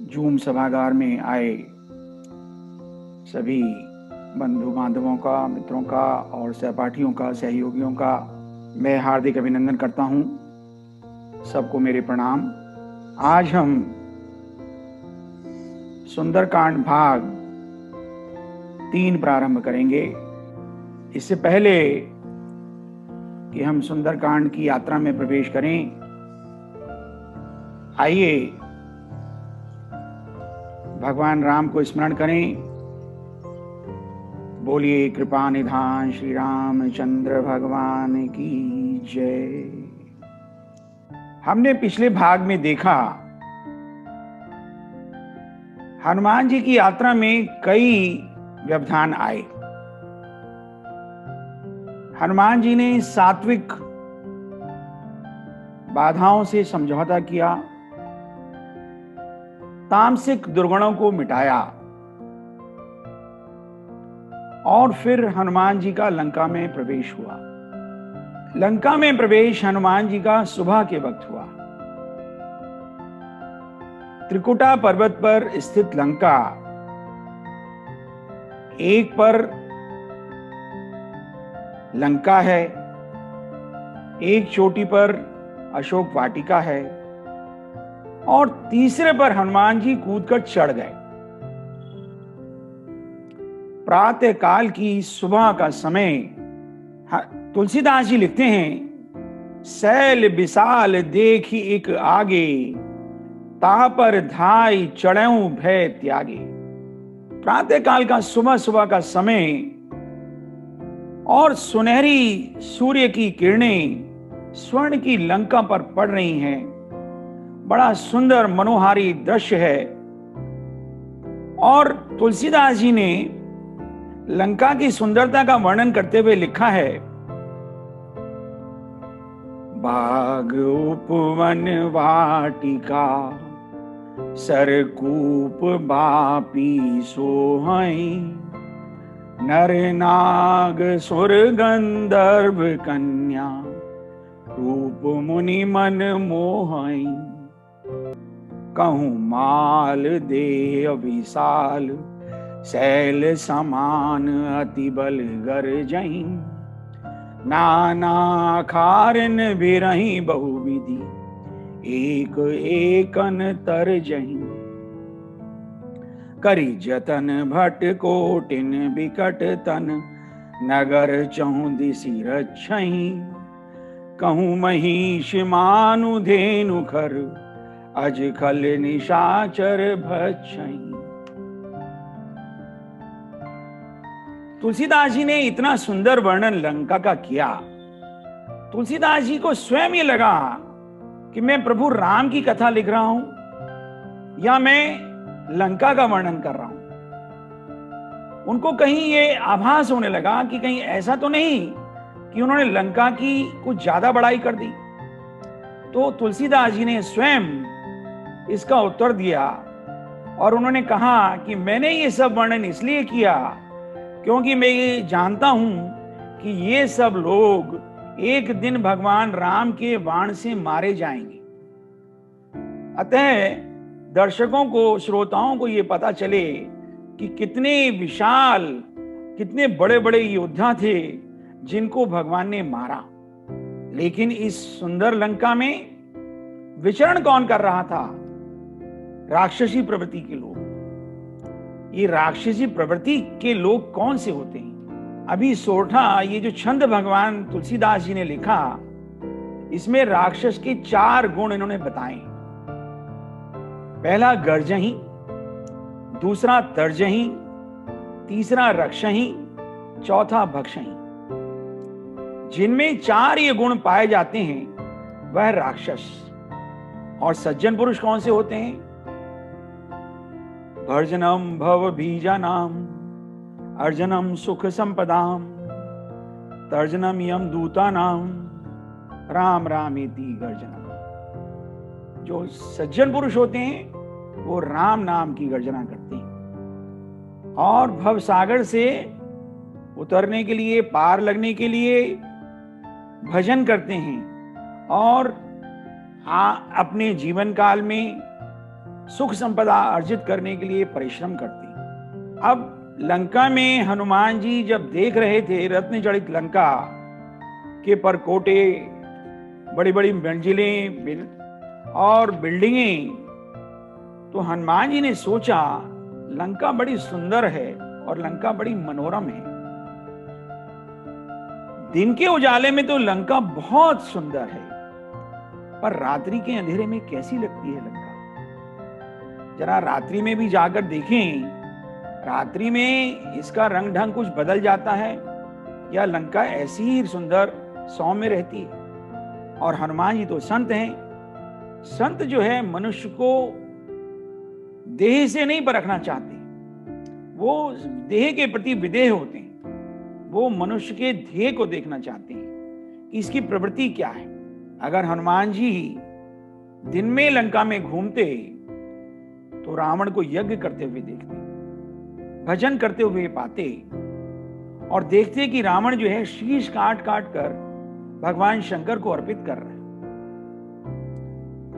Zoom सभागार में आए सभी बंधु बांधवों का, मित्रों का और सहपाठियों का, सहयोगियों का मैं हार्दिक अभिनंदन करता हूं। सबको मेरे प्रणाम। आज हम सुंदरकांड भाग 3 प्रारंभ करेंगे। इससे पहले कि हम सुंदरकांड की यात्रा में प्रवेश करें, आइए भगवान राम को स्मरण करें। बोलिए कृपा निधान श्री रामचंद्र भगवान की जय। हमने पिछले भाग में देखा हनुमान जी की यात्रा में कई व्यवधान आए। हनुमान जी ने सात्विक बाधाओं से समझौता किया, तामसिक दुर्गुणों को मिटाया और फिर हनुमान जी का लंका में प्रवेश हुआ। लंका में प्रवेश हनुमान जी का सुबह के वक्त हुआ। त्रिकुटा पर्वत पर स्थित लंका, एक पर लंका है, एक चोटी पर अशोक वाटिका है और तीसरे पर हनुमान जी कूदकर चढ़ गए। प्रातः काल की सुबह का समय। तुलसीदास जी लिखते हैं, सैल विशाल देखी एक आगे, तापर धाई चढ़ऊ भय त्यागे। प्रातः काल का सुबह का समय और सुनहरी सूर्य की किरणें स्वर्ण की लंका पर पड़ रही हैं। बड़ा सुंदर मनोहारी दृश्य है। और तुलसीदास जी ने लंका की सुंदरता का वर्णन करते हुए लिखा है, बाग उपवन वाटिका, सरकूप बापी सोहई, नर नाग सुर गंधर्व कन्या, रूप मुनि मन मोहई। कहूँ माल देह विशाल, शैल समान अति बल गरजहीं। नाना खारन बिरही बहुविधि, एक एकन तरजहीं। करी जतन भट कोटिन बिकट तन, नगर चहुं दिसि रक्षहीं। कहूँ महिष मानु धेनु खर, अज खल निशाचर भक्षहीं। तुलसीदास जी ने इतना सुंदर वर्णन लंका का किया। तुलसीदास जी को स्वयं ये लगा कि मैं प्रभु राम की कथा लिख रहा हूं या मैं लंका का वर्णन कर रहा हूं। उनको कहीं ये आभास होने लगा कि कहीं ऐसा तो नहीं कि उन्होंने लंका की कुछ ज्यादा बड़ाई कर दी। तो तुलसीदास जी ने स्वयं इसका उत्तर दिया और उन्होंने कहा कि मैंने ये सब वर्णन इसलिए किया क्योंकि मैं ये जानता हूं कि ये सब लोग एक दिन भगवान राम के बाण से मारे जाएंगे। अतः दर्शकों को, श्रोताओं को ये पता चले कि कितने विशाल, कितने बड़े बड़े योद्धा थे जिनको भगवान ने मारा। लेकिन इस सुंदर लंका में विचरण कौन कर रहा था? राक्षसी प्रवृत्ति के लोग। ये राक्षसी प्रवृत्ति के लोग कौन से होते हैं? अभी सोठा ये जो छंद भगवान तुलसीदास जी ने लिखा, इसमें राक्षस के 4 गुण इन्होंने बताए। पहला गर्जहीं, दूसरा तर्जहीं, तीसरा रक्षहीं, चौथा भक्षहीं। जिनमें 4 ये गुण पाए जाते हैं वह राक्षस। और सज्जन पुरुष कौन से होते हैं? भर्जनम भव बीजानाम, अर्जनम सुख संपदाम, तर्जनम यम दूतानाम, राम रामेति गर्जनम। जो सज्जन पुरुष होते हैं वो राम नाम की गर्जना करते हैं और भव सागर से उतरने के लिए, पार लगने के लिए भजन करते हैं और अपने जीवन काल में सुख संपदा अर्जित करने के लिए परिश्रम करती। अब लंका में हनुमान जी जब देख रहे थे रत्न जड़ित लंका के परकोटे, बड़ी बड़ी मंजिलें और बिल्डिंगें, तो हनुमान जी ने सोचा लंका बड़ी सुंदर है और लंका बड़ी मनोरम है। दिन के उजाले में तो लंका बहुत सुंदर है, पर रात्रि के अंधेरे में कैसी लगती है लंका? जरा रात्रि में भी जाकर देखें, रात्रि में इसका रंग ढंग कुछ बदल जाता है या लंका ऐसी ही सुंदर सौम्य रहती है? और हनुमान जी तो संत हैं। संत जो है मनुष्य को देह से नहीं परखना चाहते, वो देह के प्रति विदेह होते हैं। वो मनुष्य के ध्येय को देखना चाहते हैं कि इसकी प्रवृत्ति क्या है। अगर हनुमान जी दिन में लंका में घूमते तो रावण को यज्ञ करते हुए देखते, भजन करते हुए पाते और देखते कि रावण जो है शीश काट काट कर भगवान शंकर को अर्पित कर रहे हैं।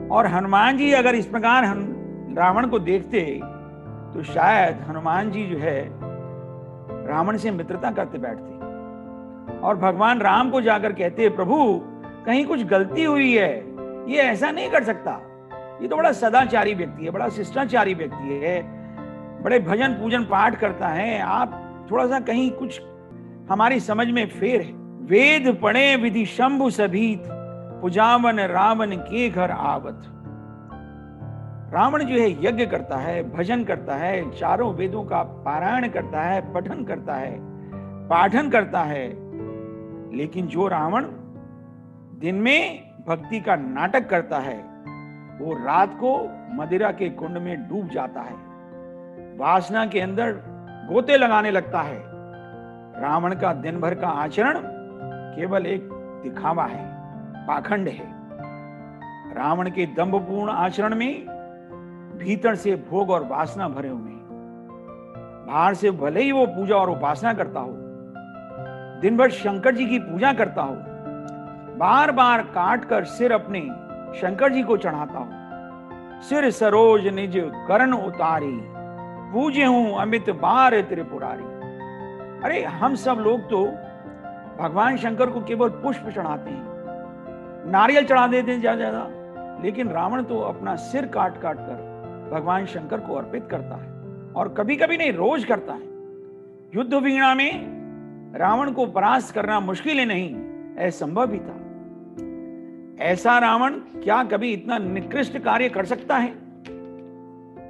और हनुमान जी अगर इस प्रकार रावण को देखते तो शायद हनुमान जी जो है रावण से मित्रता करते बैठते और भगवान राम को जाकर कहते, प्रभु कहीं कुछ गलती हुई है, ये ऐसा नहीं कर सकता, ये तो बड़ा सदाचारी व्यक्ति है, बड़ा शिष्टाचारी व्यक्ति है, बड़े भजन पूजन पाठ करता है, आप थोड़ा सा कहीं कुछ हमारी समझ में फेर है। वेद पढ़े विधि शंभु सभीत, पुजावन रावण के घर आवत। रावण जो है यज्ञ करता है, भजन करता है, चारों वेदों का पारायण करता है, पठन करता है, पाठन करता है, लेकिन जो रावण दिन में भक्ति का नाटक करता है वो रात को मदिरा के कुंड में डूब जाता है, वासना के अंदर गोते लगाने लगता है। रावण का दिन भर का आचरण केवल एक दिखावा है, पाखंड है। रावण के दंभपूर्ण आचरण में भीतर से भोग और वासना भरे हुए हैं। बाहर से भले ही वो पूजा और उपासना करता हो, दिन भर शंकर जी की पूजा करता हो, बार बार काट कर सिर अपने शंकर जी को चढ़ाता हो, सिर सरोज निज करण उतारी, पूजे हूं अमित बार त्रिपुरारी। अरे हम सब लोग तो भगवान शंकर को केवल पुष्प चढ़ाते हैं, नारियल चढ़ा देते हैं ज्यादा, लेकिन रावण तो अपना सिर काट काट कर भगवान शंकर को अर्पित करता है, और कभी कभी नहीं, रोज करता है। युद्ध वीणा में रावण को परास्त करना मुश्किल ही नहीं, असंभव भी था। ऐसा रावण क्या कभी इतना निकृष्ट कार्य कर सकता है?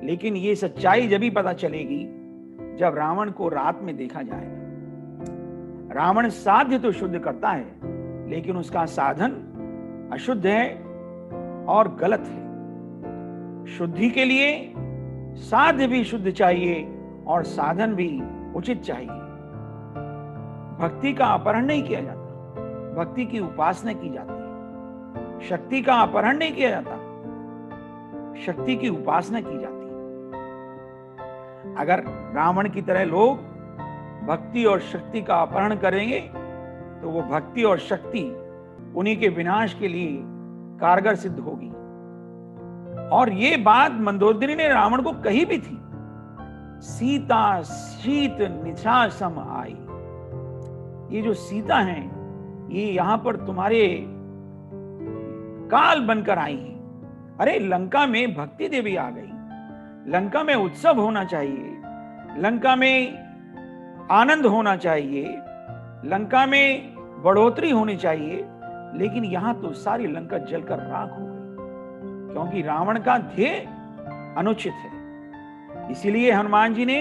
लेकिन ये सच्चाई जब ही पता चलेगी जब रावण को रात में देखा जाएगा। रावण साध्य तो शुद्ध करता है, लेकिन उसका साधन अशुद्ध है और गलत है। शुद्धि के लिए साध्य भी शुद्ध चाहिए और साधन भी उचित चाहिए। भक्ति का अपहरण नहीं किया जाता, भक्ति की उपासना की जाती है। शक्ति का अपहरण नहीं किया जाता, शक्ति की उपासना की जाती है। अगर रावण की तरह लोग भक्ति और शक्ति का अपहरण करेंगे तो वो भक्ति और शक्ति उन्हीं के विनाश के लिए कारगर सिद्ध होगी। और ये बात मंदोदरी ने रावण को कही भी थी, सीता शीत निशा सम आई। ये जो सीता हैं ये यहां पर तुम्हारे काल बनकर आई हैं। अरे लंका में भक्ति देवी आ गई, लंका में उत्सव होना चाहिए, लंका में आनंद होना चाहिए, लंका में बढ़ोतरी होनी चाहिए, लेकिन यहां तो सारी लंका जलकर राख हो गई, क्योंकि रावण का ध्येय अनुचित है। इसीलिए हनुमान जी ने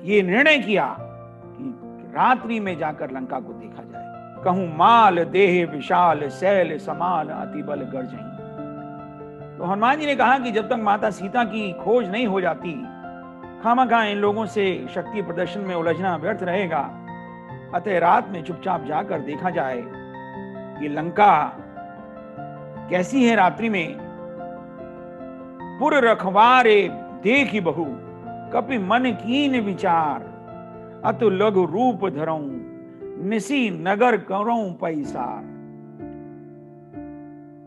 यह निर्णय किया कि रात्रि में जाकर लंका को देखा जाए। कहूं माल देह विशाल शैल समाल अति बल गर्जहीं। तो हनुमान जी ने कहा कि जब तक माता सीता की खोज नहीं हो जाती, खामखा इन लोगों से शक्ति प्रदर्शन में उलझना व्यर्थ रहेगा। अतः रात में चुपचाप जाकर देखा जाए कि लंका कैसी है रात्रि में। पुर रखवारे देखी बहु, कपि मन कीन विचार, अतु लघु रूप धरऊं, निसी नगर करऊं पैसार।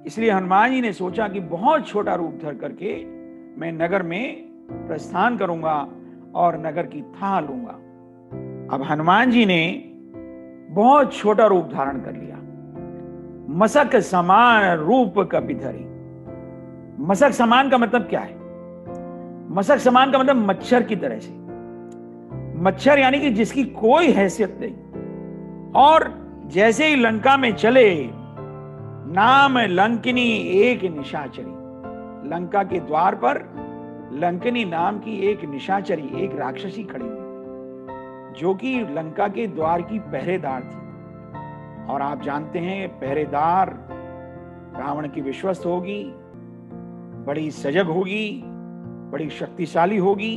इसलिए हनुमान जी ने सोचा कि बहुत छोटा रूप धर करके मैं नगर में प्रस्थान करूंगा और नगर की था लूंगा। अब हनुमान जी ने बहुत छोटा रूप धारण कर लिया। मसक समान रूप कपिधरी। मसक समान का मतलब क्या है? मसक समान का मतलब मच्छर की तरह से। मच्छर यानी कि जिसकी कोई हैसियत नहीं। और जैसे ही लंका में चले, नाम लंकिनी एक निशाचरी। लंका के द्वार पर लंकिनी नाम की एक निशाचरी, एक राक्षसी खड़ी हुई, जो कि लंका के द्वार की पहरेदार थी। और आप जानते हैं, पहरेदार रावण की विश्वस्त होगी, बड़ी सजग होगी, बड़ी शक्तिशाली होगी,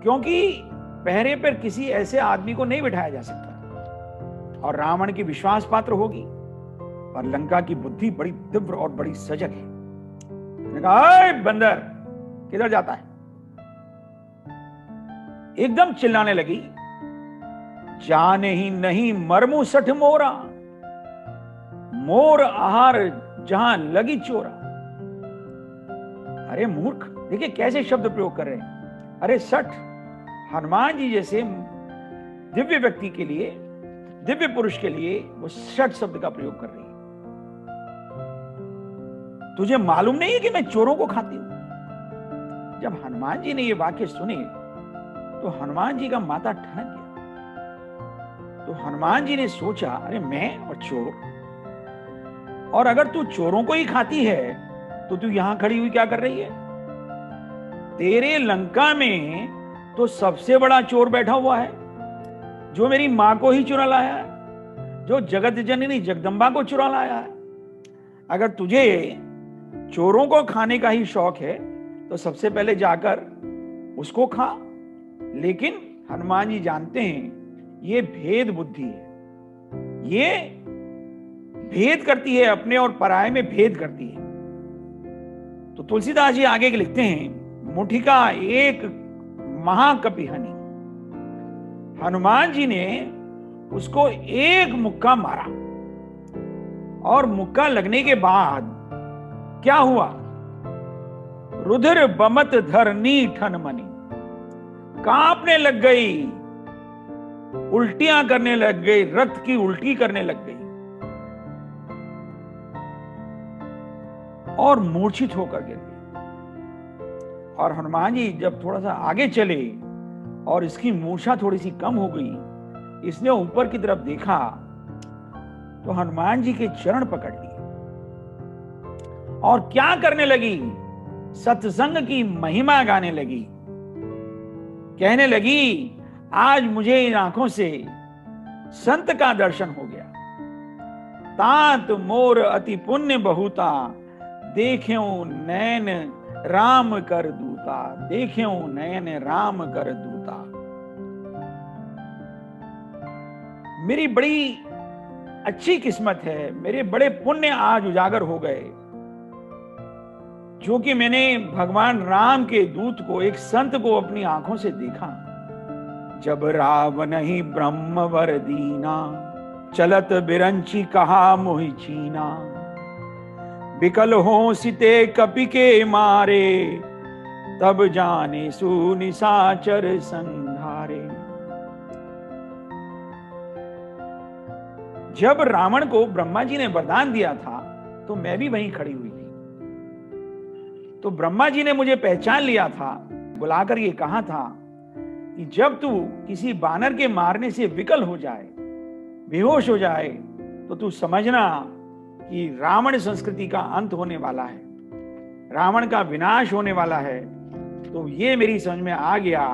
क्योंकि पहरे पर किसी ऐसे आदमी को नहीं बिठाया जा सकता। और रावण की विश्वास पात्र होगी, और लंका की बुद्धि बड़ी तीव्र और बड़ी सजग है। मैंने कहा, बंदर किधर जाता है? एकदम चिल्लाने लगी, जाने ही नहीं मरमु सठ मोरा, मोर आहार जहां लगी चोरा। अरे मूर्ख, देखिए कैसे शब्द प्रयोग कर रहे हैं। अरे सठ, हनुमान जी जैसे दिव्य व्यक्ति के लिए, दिव्य पुरुष के लिए वो सठ शब्द का प्रयोग कर रही है। तुझे मालूम नहीं है कि मैं चोरों को खाती हूं? जब हनुमान जी ने ये वाक्य सुने तो हनुमान जी का माथा ठनक गया। तो हनुमान जी ने सोचा, अरे मैं और चोर, और अगर तू चोरों को ही खाती है तो तू यहां खड़ी हुई क्या कर रही है? तेरे लंका में तो सबसे बड़ा चोर बैठा हुआ है, जो मेरी मां को ही चुरा लाया है, जो जगत जननी जगदम्बा को चुरा लाया है। अगर तुझे चोरों को खाने का ही शौक है तो सबसे पहले जाकर उसको खा। लेकिन हनुमान जी जानते हैं ये भेद बुद्धि है, ये भेद करती है, अपने और पराये में भेद करती है। तो तुलसीदास जी आगे लिखते हैं, मुठिका एक महाकपि हनि। हनुमान जी ने उसको एक मुक्का मारा, और मुक्का लगने के बाद क्या हुआ? रुधिर बमत धरनी ठन मनी। कांपने लग गई, उल्टियां करने लग गई, रक्त की उल्टी करने लग गई, और मूर्छित होकर गिर गई। और हनुमान जी जब थोड़ा सा आगे चले और इसकी मूर्छा थोड़ी सी कम हो गई, इसने ऊपर की तरफ देखा तो हनुमान जी के चरण पकड़ लिए और क्या करने लगी? सत्संग की महिमा गाने लगी। कहने लगी, आज मुझे इन आंखों से संत का दर्शन हो गया। तात मोर अति पुण्य बहुता, देख्यो नैन राम कर दूता। देख्यो नैन राम कर दूता। मेरी बड़ी अच्छी किस्मत है, मेरे बड़े पुण्य आज उजागर हो गए, जो कि मैंने भगवान राम के दूत को, एक संत को अपनी आंखों से देखा। जब रावण ही ब्रह्मवर दीना, चलत बिरंची कहा मोहि चीना। बिकल हो सिते कपि के मारे, तब जाने सु निशाचर संधारे। जब रावण को ब्रह्मा जी ने वरदान दिया था तो मैं भी वहीं खड़ी हुई थी। तो ब्रह्मा जी ने मुझे पहचान लिया था, बुलाकर ये कहा था कि जब तू किसी बानर के मारने से विकल हो जाए, बेहोश हो जाए, तो तू समझना कि रावण संस्कृति का अंत होने वाला है, रावण का विनाश होने वाला है। तो ये मेरी समझ में आ गया,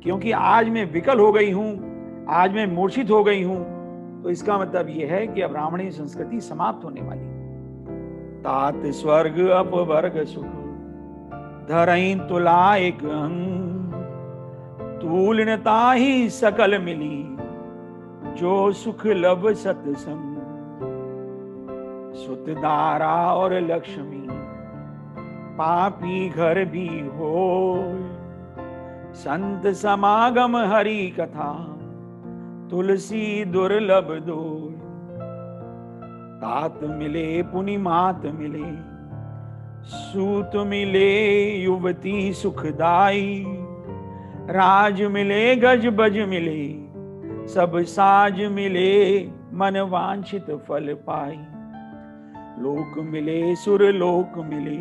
क्योंकि आज मैं विकल हो गई हूं, आज मैं मूर्छित हो गई हूं, तो इसका मतलब यह है कि अब रावणी संस्कृति समाप्त होने वाली। तात स्वर्ग अपवर्ग सुख, धरई तुला एक अंग। तूलनता ही सकल मिली, जो सुख लब सत्संग। सुत दारा और लक्ष्मी, पापी घर भी हो। संत समागम हरि कथा, तुलसी दुर्लभ दोय। तात मिले पुनि मात मिले, सूत मिले युवती सुखदाई, राज मिले गज बज मिले, सब साज मिले मन वांछित फल पाई। लोक मिले सुर लोक मिले,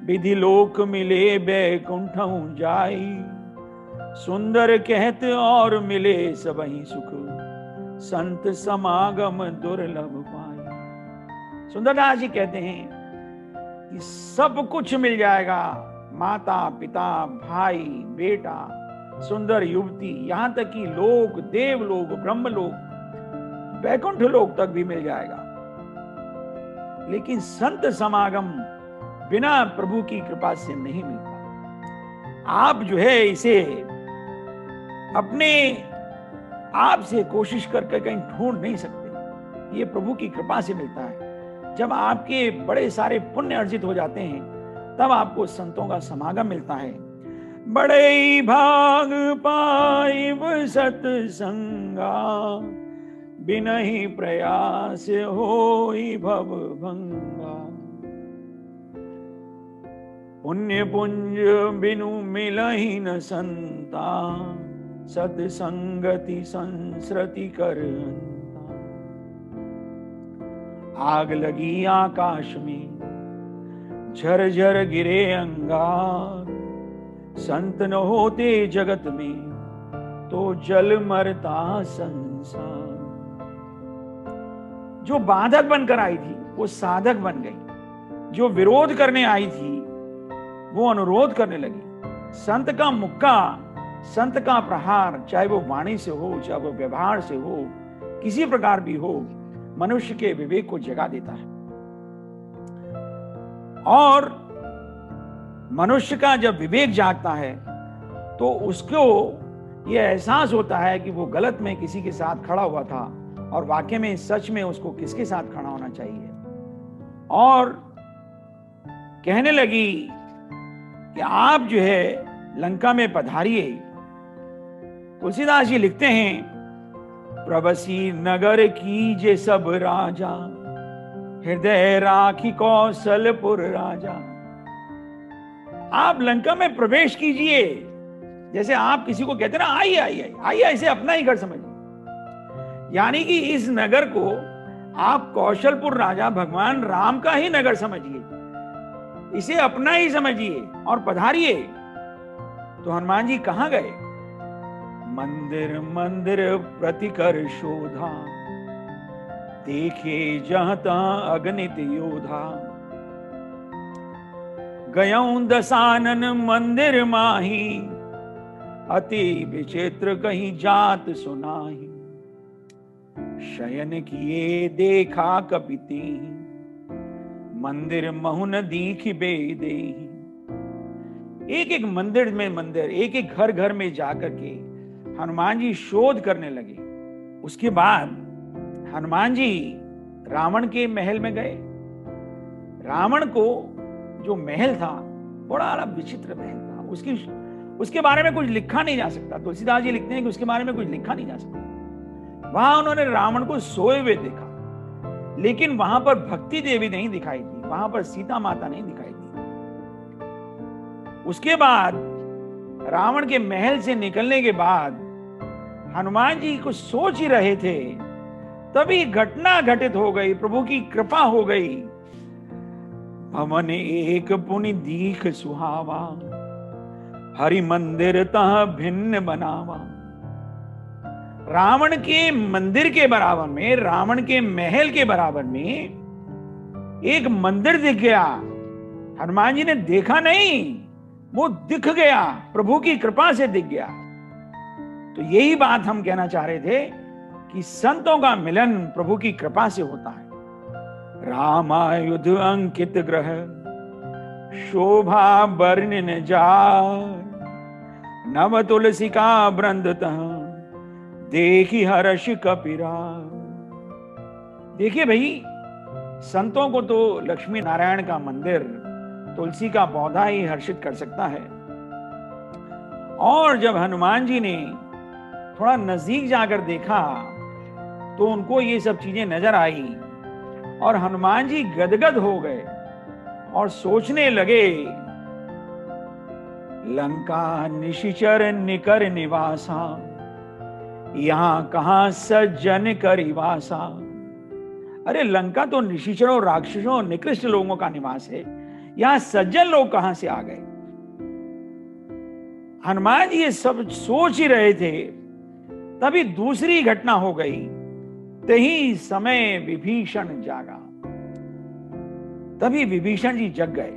विधि लोक मिले बैकुंठं जाई। सुंदर कहत और मिले सबहि सुख, संत समागम दुर्लभ पाई। सुंदरदास जी कहते हैं कि सब कुछ मिल जाएगा, माता पिता भाई बेटा सुंदर युवती, यहां तक कि लोक देवलोक ब्रह्मलोक वैकुंठ लोक तक भी मिल जाएगा, लेकिन संत समागम बिना प्रभु की कृपा से नहीं मिलता। आप जो है इसे अपने आप से कोशिश करके कहीं ढूंढ नहीं सकते, ये प्रभु की कृपा से मिलता है। जब आपके बड़े सारे पुण्य अर्जित हो जाते हैं तब आपको संतों का समागम मिलता है। बड़े भाग पाइब सतसंगा, बिनहि प्रयास होई भव भंगा। पुण्य पुंज बिनु मिलहि न संता, सतसंगति संस्रति कर अंता। आग लगी आकाश में झरझर गिरे अंगार, संत न होते जगत में तो जल मरता संसार। जो बाधक बनकर आई थी वो साधक बन गई, जो विरोध करने आई थी वो अनुरोध करने लगी। संत का मुक्का, संत का प्रहार, चाहे वो वाणी से हो चाहे वो व्यवहार से हो, किसी प्रकार भी हो, मनुष्य के विवेक को जगा देता है। और मनुष्य का जब विवेक जागता है तो उसको यह एहसास होता है कि वो गलत में किसी के साथ खड़ा हुआ था और वाकई में सच में उसको किसके साथ खड़ा होना चाहिए। और कहने लगी कि आप जो है लंका में पधारिए। तुलसीदास जी लिखते हैं, प्रबसी नगर की जे सब राजा, हृदय राखी कौशलपुर राजा। आप लंका में प्रवेश कीजिए। जैसे आप किसी को कहते ना आइए आइए आइए, ऐसे अपना ही घर समझिए। यानी कि इस नगर को आप कौशलपुर राजा भगवान राम का ही नगर समझिए, इसे अपना ही समझिए और पधारिए। तो हनुमान जी कहां गए? मंदिर मंदिर प्रतिकर शोधा, देखे जहां तहां अगणित योधा। गयऊं दसानन मंदिर माही, अति विचित्र कहीं जात सुनाही। शयन किए देखा कपिते, मंदिर महुन दीख बेदेही। एक एक मंदिर में मंदिर, एक एक घर घर में जाकर के हनुमान जी शोध करने लगे। उसके बाद हनुमान जी रावण के महल में गए। रावण को जो महल था बड़ा विचित्र महल था, उसके बारे में कुछ लिखा नहीं जा सकता। तुलसीदास जी लिखते हैं कि उसके बारे में कुछ लिखा नहीं जा सकता। वहां उन्होंने रावण को सोए हुए देखा, लेकिन वहां पर भक्ति देवी नहीं दिखाई दी, वहां पर सीता माता नहीं दिखाई दी। उसके बाद रावण के महल से निकलने के बाद हनुमान जी कुछ सोच ही रहे थे, तभी घटना घटित हो गई, प्रभु की कृपा हो गई। भवन एक पुनि दीख सुहावा, हरि मंदिर तह भिन्न बनावा। रावण के मंदिर के बराबर में, रावण के महल के बराबर में एक मंदिर दिख गया। हनुमान जी ने देखा नहीं, वो दिख गया, प्रभु की कृपा से दिख गया। तो यही बात हम कहना चाह रहे थे कि संतों का मिलन प्रभु की कृपा से होता है। रामायुध अंकित ग्रह, शोभा वर्णन जाय। नव तुलसिका वृंदतः, देखी हर्ष कपिराय। देखिए भाई, संतों को तो लक्ष्मी नारायण का मंदिर, तुलसी का पौधा ही हर्षित कर सकता है। और जब हनुमान जी ने थोड़ा नजदीक जाकर देखा तो उनको ये सब चीजें नजर आई और हनुमान जी गदगद हो गए। और सोचने लगे, लंका निशिचर निकर निवासा, यहां कहां सज्जन करिवासा। अरे लंका तो निशिचरों, राक्षसों, निकृष्ट लोगों का निवास है, यहां सज्जन लोग कहां से आ गए। हनुमान जी ये सब सोच ही रहे थे, तभी दूसरी घटना हो गई। तही समय विभीषण जागा। तभी विभीषण जी जग गए।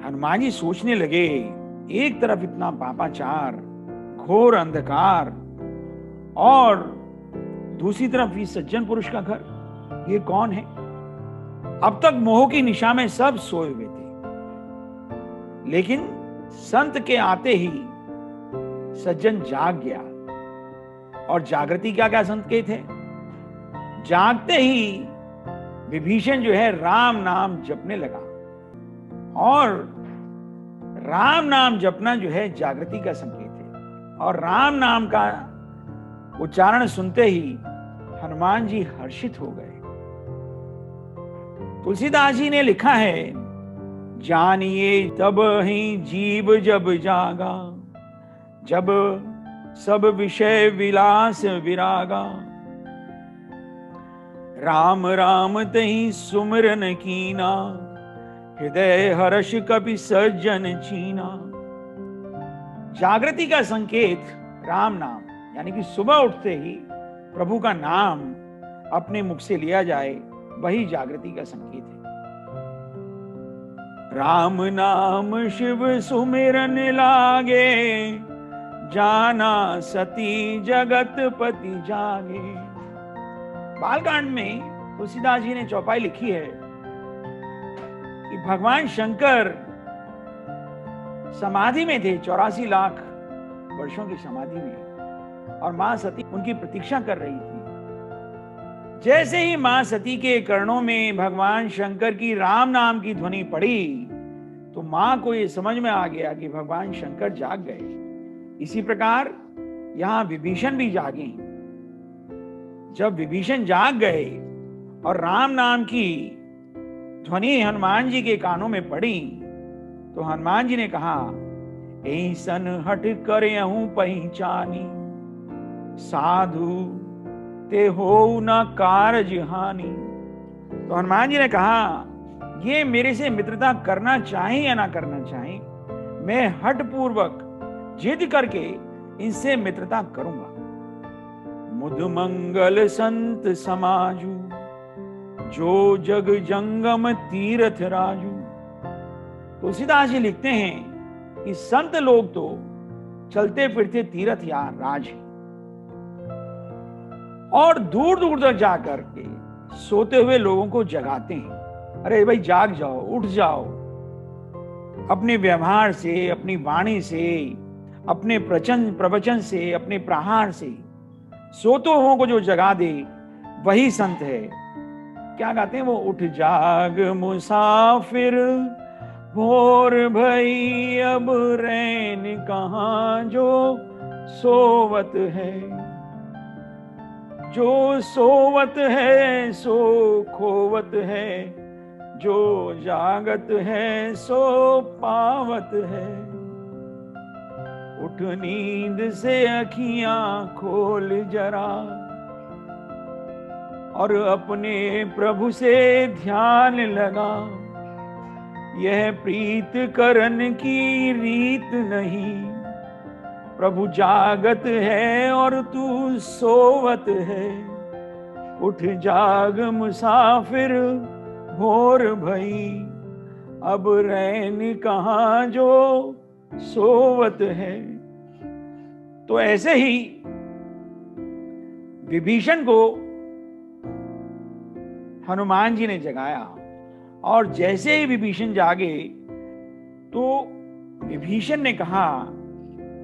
हनुमान जी सोचने लगे, एक तरफ इतना पापाचार, घोर अंधकार, और दूसरी तरफ ये सज्जन पुरुष का घर, ये कौन है। अब तक मोह की निशा में सब सोए हुए थे, लेकिन संत के आते ही सज्जन जाग गया। और जागृति क्या क्या संत के थे। जागते ही विभीषण जो है राम नाम जपने लगा, और राम नाम जपना जो है जागृति का संकेत है। और राम नाम का उच्चारण सुनते ही हनुमान जी हर्षित हो गए। तुलसीदास जी ने लिखा है, जानिए तब ही जीव जब जागा, जब सब विषय विलास विरागा, राम राम तहि सुमिरन कीना, हृदय हर्ष कपि सज्जन चीना। जागृति का संकेत राम नाम, यानी कि सुबह उठते ही प्रभु का नाम अपने मुख से लिया जाए, वही जागृति का संकेत है। राम नाम शिव सुमिरन लागे, जाना सती जगत पति जागे। बालकांड में तुलसीदास जी ने चौपाई लिखी है कि भगवान शंकर समाधि में थे, 84 लाख वर्षों की समाधि में, और मां सती उनकी प्रतीक्षा कर रही थी। जैसे ही मां सती के कर्णों में भगवान शंकर की राम नाम की ध्वनि पड़ी, तो मां को यह समझ में आ गया कि भगवान शंकर जाग गए। इसी प्रकार यहां विभीषण भी जागे। जब विभीषण जाग गए और राम नाम की ध्वनि हनुमान जी के कानों में पड़ी, तो हनुमान जी ने कहा, ऐसन हट कर यहूं पहचानी, साधु ते हो न कारज हानि। तो हनुमान जी ने कहा, ये मेरे से मित्रता करना चाहे या ना करना चाहे, मैं हठ पूर्वक जिद करके इनसे मित्रता करूंगा। मुद मंगल संत समाजू, जो जग जंगम तीर्थ राजू। तुलसीदास जी लिखते हैं कि संत लोग तो चलते फिरते तीर्थ या राज हैं, और दूर दूर तक जाकर के सोते हुए लोगों को जगाते हैं। अरे भाई जाग जाओ, उठ जाओ। अपने व्यवहार से, अपनी वाणी से, अपने प्रवचन से, अपने प्रहार से सोते हुओं को जो जगा दे, वही संत है। क्या गाते हैं वो, उठ जाग मुसाफिर, भोर भई अब रैन कहां, जो सोवत है, जो सोवत है सो खोवत है, जो जागत है सो पावत है। उठ नींद से अखियां खोल जरा, और अपने प्रभु से ध्यान लगा। यह प्रीत करन की रीत नहीं, प्रभु जागत है और तू सोवत है। उठ जाग मुसाफिर, भोर भई अब रैन कहां, जो सोवत है। तो ऐसे ही विभीषण को हनुमान जी ने जगाया, और जैसे ही विभीषण जागे तो विभीषण ने कहा,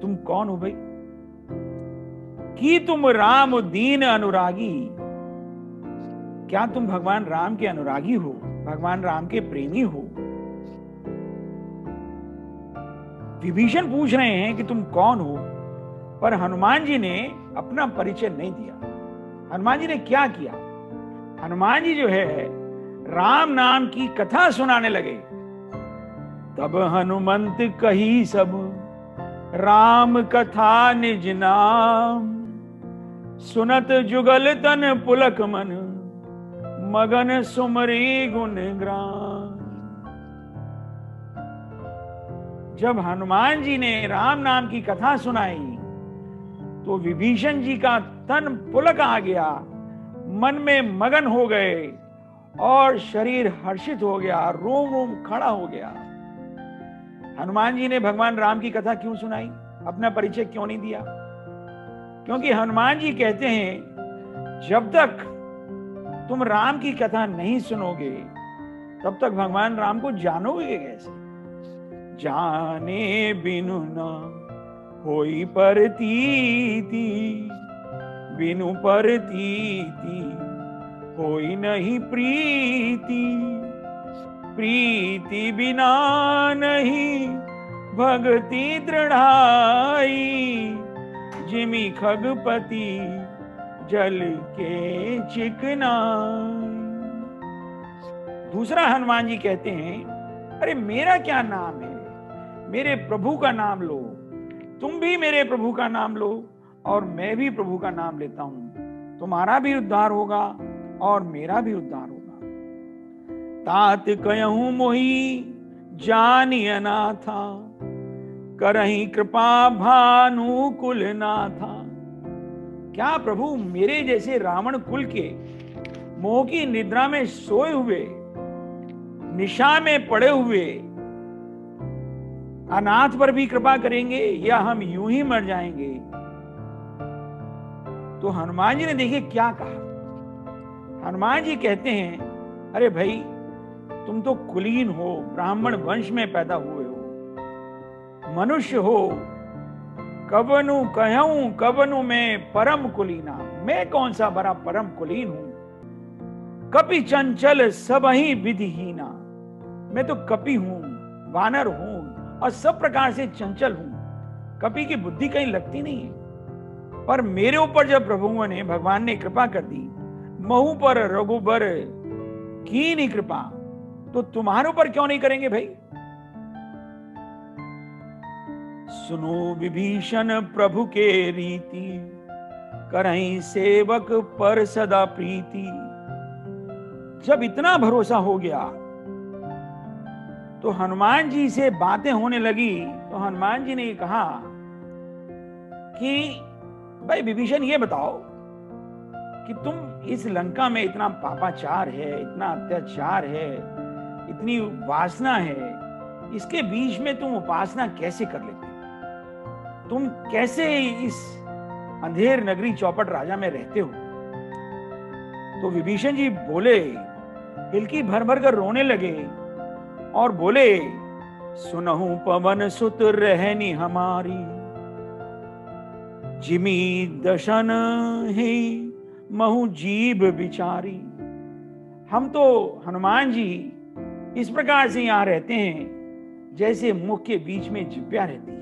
तुम कौन हो भाई, कि तुम राम दीन अनुरागी। क्या तुम भगवान राम के अनुरागी हो, भगवान राम के प्रेमी हो। विभीषण पूछ रहे हैं कि तुम कौन हो, पर हनुमान जी ने अपना परिचय नहीं दिया। हनुमान जी ने क्या किया, हनुमान जी जो है राम नाम की कथा सुनाने लगे। तब हनुमंत कही सब राम कथा निज नाम, सुनत जुगल तन पुलक मन, मगन सुमरी गुण ग्राम। जब हनुमान जी ने राम नाम की कथा सुनाई तो विभीषण जी का तन पुलक आ गया, मन में मगन हो गए और शरीर हर्षित हो गया, रोम रोम खड़ा हो गया। हनुमान जी ने भगवान राम की कथा क्यों सुनाई, अपना परिचय क्यों नहीं दिया? क्योंकि हनुमान जी कहते हैं जब तक तुम राम की कथा नहीं सुनोगे तब तक भगवान राम को जानोगे कैसे? जाने बिनु न होई परतीति, बिनु परतीति होई नहीं प्रीति, प्रीति बिना नहीं भक्ति दृढ़ाई, जिमि खगपति जल के चिकनाई। दूसरा हनुमान जी कहते हैं अरे मेरा क्या नाम है, मेरे प्रभु का नाम लो, तुम भी मेरे प्रभु का नाम लो और मैं भी प्रभु का नाम लेता हूं, तुम्हारा भी उद्धार होगा और मेरा भी उद्धार होगा। तात कहूं मोही जानी अनाथा, करही कृपा भानुकुल नाथा। क्या प्रभु मेरे जैसे रावण कुल के मोह की निद्रा में सोए हुए, निशा में पड़े हुए अनाथ पर भी कृपा करेंगे या हम यूं ही मर जाएंगे? तो हनुमान जी ने देखिए क्या कहा। हनुमान जी कहते हैं अरे भाई तुम तो कुलीन हो, ब्राह्मण वंश में पैदा हुए हो, मनुष्य हो, कबनु कहूं कबनु में परम कुलीना, मैं कौन सा बड़ा परम कुलीन हूं। कपि चंचल सबहि विधिहीना, मैं तो कपि हूं, वानर हूं और सब प्रकार से चंचल हूं। कपि की बुद्धि कहीं लगती नहीं है। पर मेरे ऊपर जब प्रभुओं ने, भगवान ने कृपा कर दी, महु पर रघुबर की नहीं कृपा, तो तुम्हारे ऊपर क्यों नहीं करेंगे भाई? सुनो विभीषण प्रभु के रीति, करहीं सेवक पर सदा प्रीति। जब इतना भरोसा हो गया तो हनुमान जी से बातें होने लगी। तो हनुमान जी ने कहा कि भाई विभीषण ये बताओ कि तुम इस लंका में इतना पापाचार है, इतना अत्याचार है, इतनी वासना है, इसके बीच में तुम उपासना कैसे कर लेते? तुम कैसे इस अंधेर नगरी चौपट राजा में रहते हो? तो विभीषण जी बोले, हिलकी भर भर कर रोने लगे और बोले, सुनहु पवन सुत रहनी हमारी, जिमी दशन ही महु जीव बिचारी। हम तो हनुमान जी इस प्रकार से यहां रहते हैं जैसे मुख के बीच में जिब्या रहती है,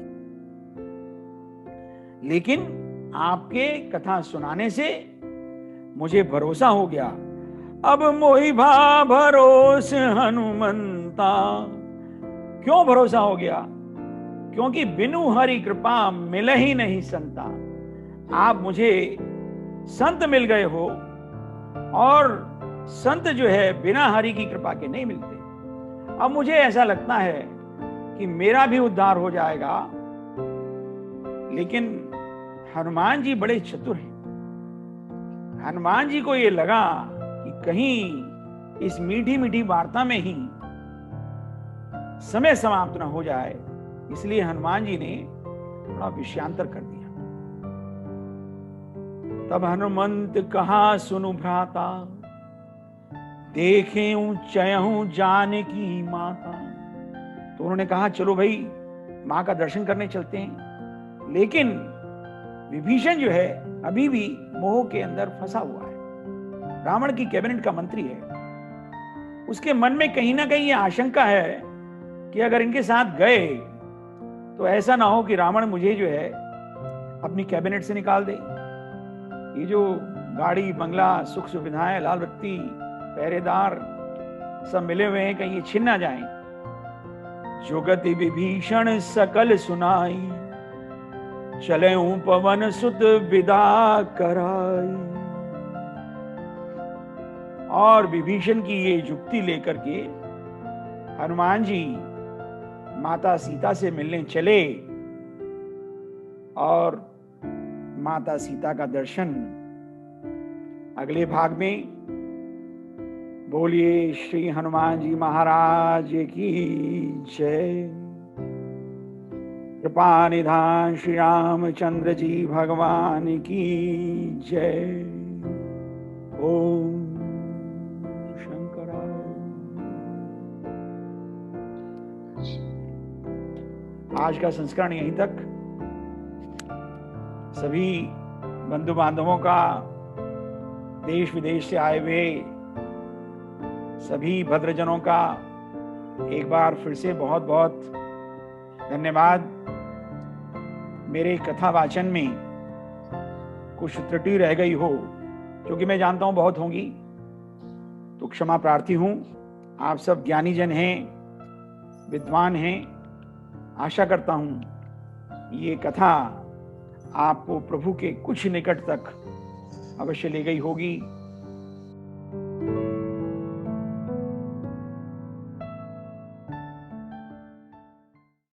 लेकिन आपके कथा सुनाने से मुझे भरोसा हो गया। अब मोहि भा भरोस हनुमंता। क्यों भरोसा हो गया? क्योंकि बिनु हरि कृपा मिल ही नहीं संता। आप मुझे संत मिल गए हो और संत जो है बिना हरि की कृपा के नहीं मिलते। अब मुझे ऐसा लगता है कि मेरा भी उद्धार हो जाएगा। लेकिन हनुमान जी बड़े चतुर हैं। हनुमान जी को ये लगा कि कहीं इस मीठी मीठी वार्ता में ही समय समाप्त न हो जाए, इसलिए हनुमान जी ने थोड़ा विषयांतर कर दिया। तब हनुमंत कहा सुनु भ्राता, देखे चयहूं जानकी माता। तो उन्होंने कहा चलो भाई मां का दर्शन करने चलते हैं। लेकिन विभीषण जो है अभी भी मोह के अंदर फंसा हुआ है, रावण की कैबिनेट का मंत्री है। उसके मन में कहीं ना कहीं ये आशंका है कि अगर इनके साथ गए तो ऐसा ना हो कि रावण मुझे जो है अपनी कैबिनेट से निकाल दे। ये जो गाड़ी बंगला सुख सुविधाएं, लाल बत्ती, पहरेदार, सब मिले हुए हैं, कहीं ये छिन ना जाए। जो गति विभीषण सकल सुनाई, चले पवन सुत विदा कराई। और विभीषण की ये युक्ति लेकर के हनुमान जी माता सीता से मिलने चले और माता सीता का दर्शन अगले भाग में। बोलिए श्री हनुमान जी महाराज की जय। कृपा निधान श्री रामचंद्र जी भगवान की जय। ओम शंकराय। आज का संस्करण यहीं तक। सभी बंधु बांधवों का, देश विदेश से आए हुए सभी भद्रजनों का एक बार फिर से बहुत बहुत धन्यवाद। मेरे कथा वाचन में कुछ त्रुटि रह गई हो, क्योंकि मैं जानता हूं बहुत होंगी, तो क्षमा प्रार्थी हूं। आप सब ज्ञानी जन हैं, विद्वान हैं। आशा करता हूं ये कथा आपको प्रभु के कुछ निकट तक अवश्य ले गई होगी।